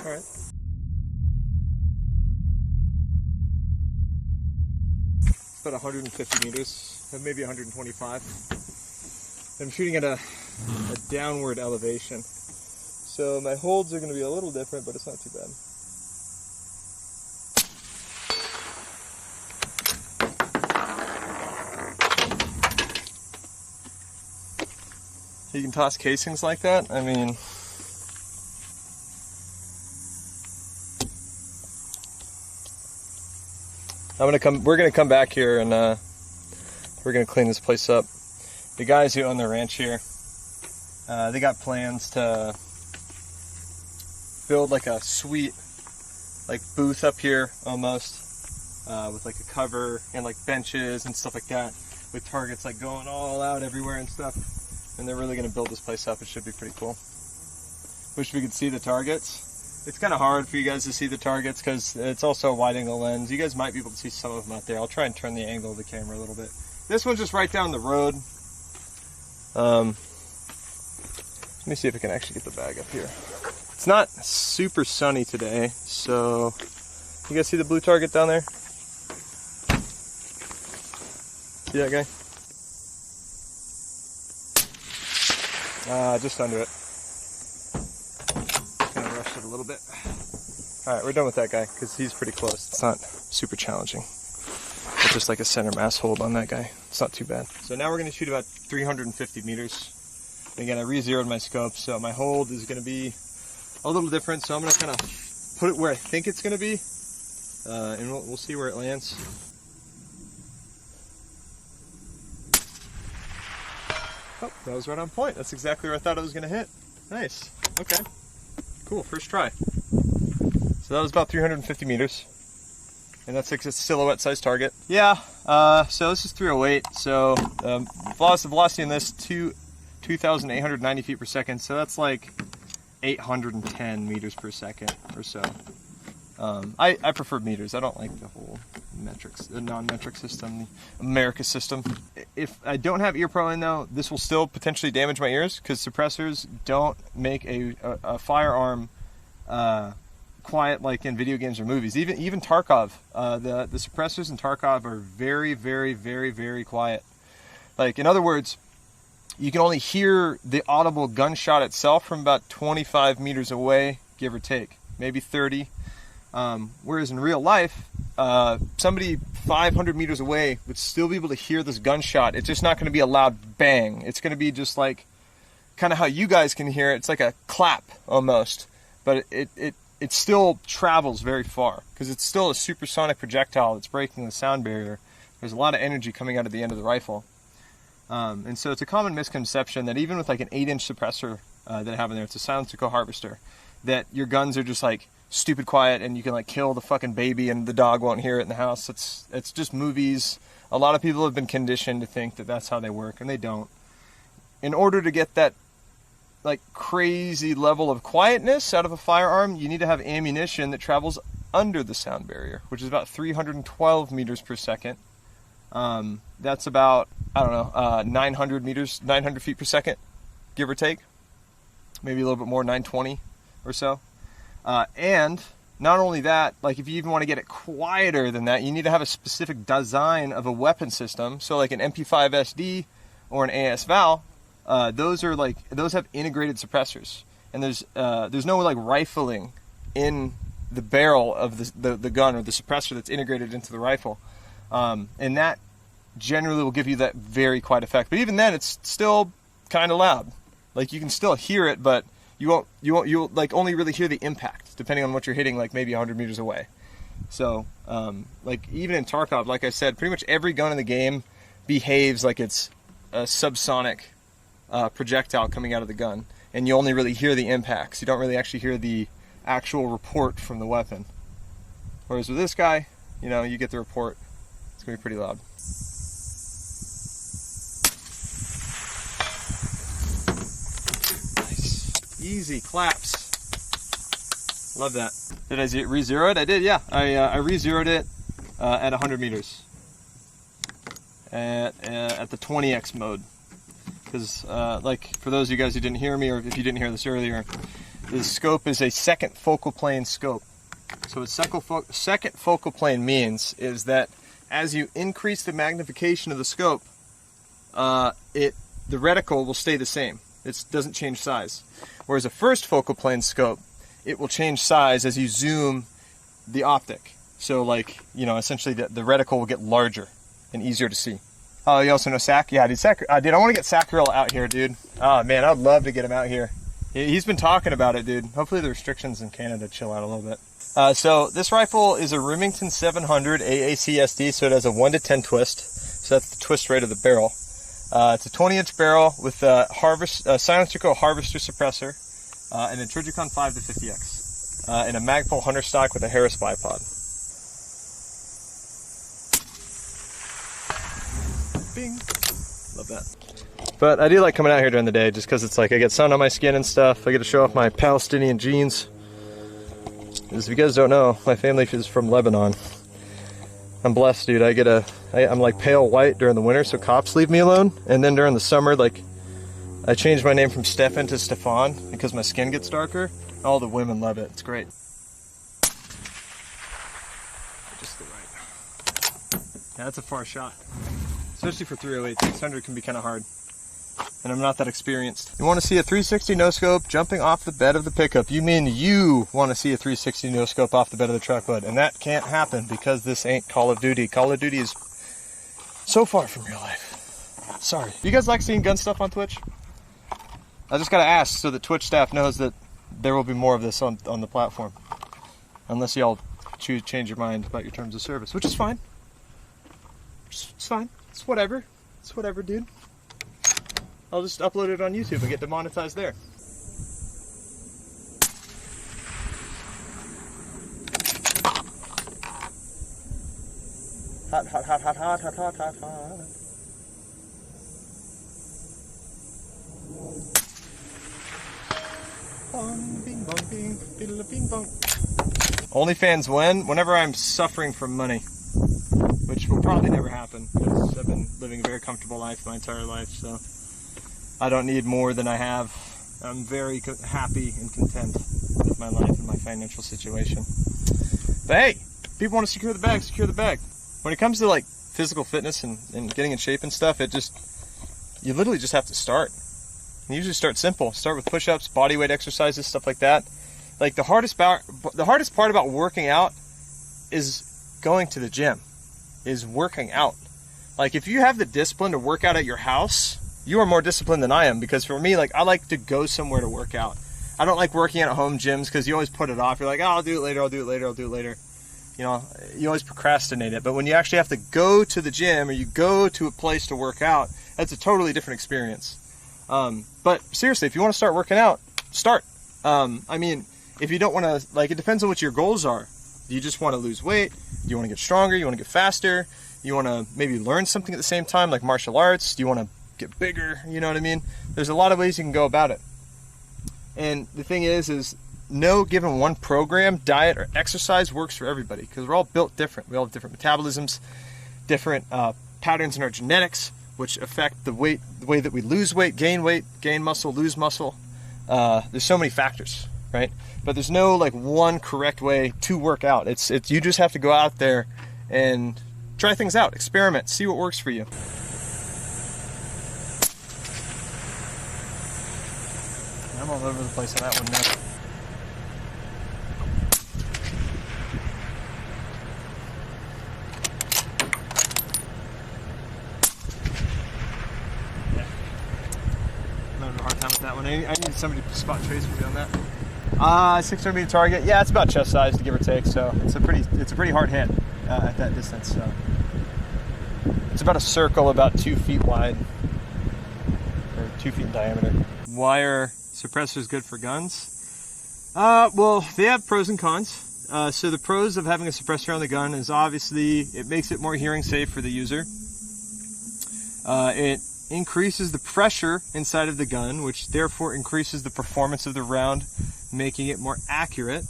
All right. It's about 150 meters, maybe 125. I'm shooting at a downward elevation. So my holds are going to be a little different, but it's not too bad. You can toss casings like that. I mean, we're gonna come back here and we're gonna clean this place up. The guys who own the ranch here, they got plans to build like a sweet like booth up here almost, with like a cover and like benches and stuff like that, with targets like going all out everywhere and stuff. And they're really going to build this place up. It should be pretty cool. Wish we could see the targets. It's kind of hard for you guys to see the targets because it's also a wide angle lens. You guys might be able to see some of them out there. I'll try and turn the angle of the camera a little bit. This one's just right down the road. Let me see if I can actually get the bag up here. It's not super sunny today, so you guys see the blue target down there? See that guy? Just under it. Kind of rushed it a little bit. Alright, we're done with that guy because he's pretty close. It's not super challenging. It's just like a center mass hold on that guy. It's not too bad. So now we're going to shoot about 350 meters. And again, I re-zeroed my scope, so my hold is going to be a little different. So I'm going to kind of put it where I think it's going to be. And we'll see where it lands. Oh, that was right on point. That's exactly where I thought it was going to hit. Nice. Okay. Cool. First try. So that was about 350 meters. And that's like a silhouette size target. Yeah. So this is 308. So the velocity in this, 2,890 feet per second. So that's like 810 meters per second or so. I prefer meters. I don't like the whole metrics, the non-metric system, the America system. If I don't have ear pro in though, this will still potentially damage my ears because suppressors don't make a firearm quiet like in video games or movies. Even Tarkov, the suppressors in Tarkov are very, very, very, very quiet. Like in other words, you can only hear the audible gunshot itself from about 25 meters away, give or take, maybe 30. Whereas in real life, somebody 500 meters away would still be able to hear this gunshot. It's just not going to be a loud bang. It's going to be just like kind of how you guys can hear it. It's like a clap almost, but it still travels very far because it's still a supersonic projectile that's breaking the sound barrier. There's a lot of energy coming out of the end of the rifle. And so it's a common misconception that even with like an 8-inch suppressor that I have in there, it's a silencer harvester, that your guns are just like stupid quiet and you can like kill the fucking baby and the dog won't hear it in the house. It's just movies. A lot of people have been conditioned to think that that's how they work, and they don't. In order to get that like crazy level of quietness out of a firearm, you need to have ammunition that travels under the sound barrier, which is about 312 meters per second. That's about, I don't know, 900 feet per second, give or take. Maybe a little bit more, 920 or so. And not only that, like if you even want to get it quieter than that, you need to have a specific design of a weapon system. So like an MP5 SD or an AS Val, those have integrated suppressors, and there's no like rifling in the barrel of the gun or the suppressor that's integrated into the rifle, and that generally will give you that very quiet effect. But even then, it's still kind of loud. Like you can still hear it, but you'll like only really hear the impact depending on what you're hitting, like maybe 100 meters away. So like even in Tarkov, like I said, pretty much every gun in the game behaves like it's a subsonic projectile coming out of the gun, and you only really hear the impacts. You don't really actually hear the actual report from the weapon. Whereas with this guy, you know, you get the report. It's gonna be pretty loud. Easy claps. Love that. Did I re-zero it? I did, yeah. I re-zeroed it at 100 meters at the 20x mode. Because, like, for those of you guys who didn't hear me, or if you didn't hear this earlier, the scope is a second focal plane scope. So what second focal plane means is that as you increase the magnification of the scope, the reticle will stay the same. It doesn't change size. Whereas a first focal plane scope, it will change size as you zoom the optic. So like, you know, essentially the reticle will get larger and easier to see. Oh, you also know Sack? Yeah, dude, I want to get Sackrill out here, dude. Oh man, I'd love to get him out here. He's been talking about it, dude. Hopefully the restrictions in Canada chill out a little bit. So this rifle is a Remington 700 AACSD, so it has a 1-to-10 twist. So that's the twist rate of the barrel. It's a 20-inch barrel with a Silencer Harvester suppressor, and a Trijicon 5 to 50X, and a Magpul Hunter stock with a Harris bipod. Bing. Love that. But I do like coming out here during the day just because it's like I get sun on my skin and stuff. I get to show off my Palestinian jeans. As you guys don't know, my family is from Lebanon. I'm blessed, dude. I'm like pale white during the winter, so cops leave me alone. And then during the summer, like, I changed my name from Stefan to Stefan because my skin gets darker. All the women love it. It's great. Just the right. Yeah, that's a far shot. Especially for 308, 600 can be kind of hard. And I'm not that experienced. You want to see a 360 no-scope jumping off the bed of the pickup. You mean you want to see a 360 no-scope off the bed of the truck bed. And that can't happen because this ain't Call of Duty. Call of Duty is so far from real life. Sorry. You guys like seeing gun stuff on Twitch? I just gotta ask so that Twitch staff knows that there will be more of this on the platform. Unless y'all change your mind about your terms of service, which is fine. It's fine. It's whatever. It's whatever, dude. I'll just upload it on YouTube and get demonetized there. Hot, hot, hot, hot, hot, hot, hot, hot, hot. Bong, bing, bong, bing, biddle, bing, bong. OnlyFans whenever I'm suffering from money, which will probably never happen because I've been living a very comfortable life my entire life, so I don't need more than I have. I'm very happy and content with my life and my financial situation. But hey, people want to secure the bag, secure the bag. When it comes to like physical fitness and getting in shape and stuff, you literally just have to start. You usually start simple. Start with push-ups, body weight exercises, stuff like that. Like the hardest part about working out is going to the gym, is working out. Like if you have the discipline to work out at your house, you are more disciplined than I am, because for me, like, I like to go somewhere to work out. I don't like working at home gyms because you always put it off. You're like, oh, I'll do it later, I'll do it later, I'll do it later. You know, you always procrastinate it. But when you actually have to go to the gym or you go to a place to work out, that's a totally different experience. But seriously, if you want to start working out, start. I mean, if you don't want to, like, it depends on what your goals are. Do you just want to lose weight? Do you want to get stronger? You want to get faster? You want to maybe learn something at the same time, like martial arts? Do you want to get bigger? You know what I mean? There's a lot of ways you can go about it. And the thing is no given one program, diet, or exercise works for everybody, because we're all built different. We all have different metabolisms, different patterns in our genetics, which affect the way that we lose weight, gain muscle, lose muscle. There's so many factors, right? But there's no like one correct way to work out. It's you just have to go out there and try things out, experiment, see what works for you. I'm all over the place on that one now. Yeah. I'm having a hard time with that one. I need somebody to spot trace me on that. 600 meter target. Yeah, it's about chest size, give or take. So it's a pretty hard hit at that distance. So it's about a circle about 2 feet wide, or 2 feet in diameter. Why are suppressors good for guns? Well, they have pros and cons. So the pros of having a suppressor on the gun is obviously it makes it more hearing safe for the user. It increases the pressure inside of the gun, which therefore increases the performance of the round, making it more accurate.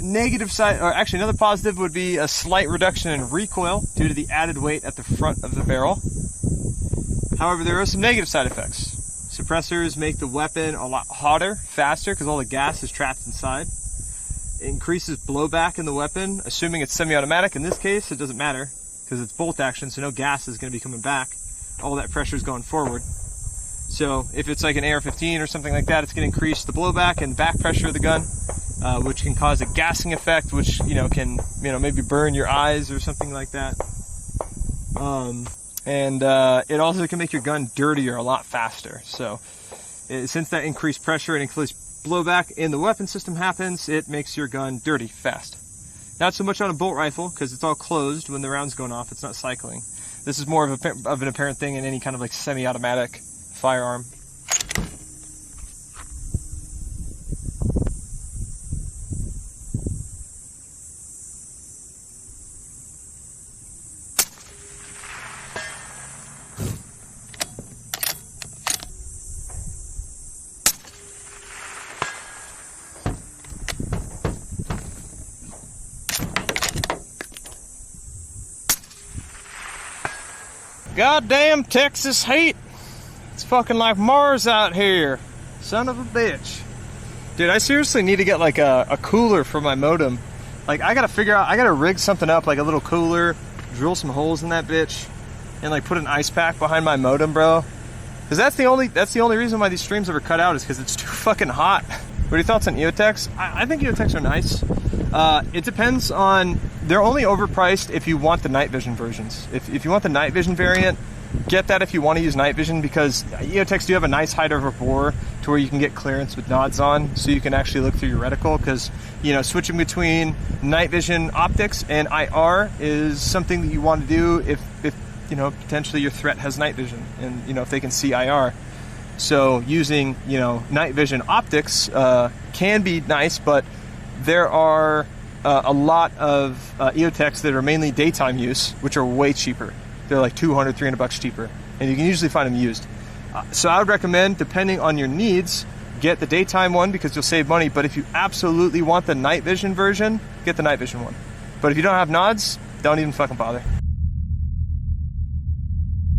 Negative side, or actually another positive would be a slight reduction in recoil due to the added weight at the front of the barrel. However, there are some negative side effects. Suppressors make the weapon a lot hotter, faster, because all the gas is trapped inside. It increases blowback in the weapon, assuming it's semi-automatic. In this case, it doesn't matter, because it's bolt action, so no gas is going to be coming back. All that pressure is going forward. So if it's like an AR-15 or something like that, it's going to increase the blowback and back pressure of the gun, which can cause a gassing effect, which can maybe burn your eyes or something like that. It also can make your gun dirtier a lot faster. So since that increased pressure and increased blowback in the weapon system happens, it makes your gun dirty fast. Not so much on a bolt rifle, because it's all closed when the round's going off. It's not cycling. This is more of an apparent thing in any kind of like semi-automatic firearm. Goddamn Texas heat. It's fucking like Mars out here. Son of a bitch. Dude, I seriously need to get like a cooler for my modem. Like I gotta rig something up, like a little cooler, drill some holes in that bitch, and like put an ice pack behind my modem, bro. Cause that's the only reason why these streams ever cut out, is because it's too fucking hot. What are your thoughts on EOTechs? I think EOTechs are nice. It depends on, they're only overpriced if you want the night vision versions. If you want the night vision variant, get that if you want to use night vision, because EOTechs do have a nice height over bore to where you can get clearance with nods on, so you can actually look through your reticle, because switching between night vision optics and IR is something that you want to do if potentially your threat has night vision, and if they can see IR. So using night vision optics can be nice, but there are a lot of EOTechs that are mainly daytime use, which are way cheaper. They're like $200, $300 cheaper, and you can usually find them used. So I would recommend, depending on your needs, get the daytime one, because you'll save money. But if you absolutely want the night vision version, get the night vision one. But if you don't have nods, don't even fucking bother.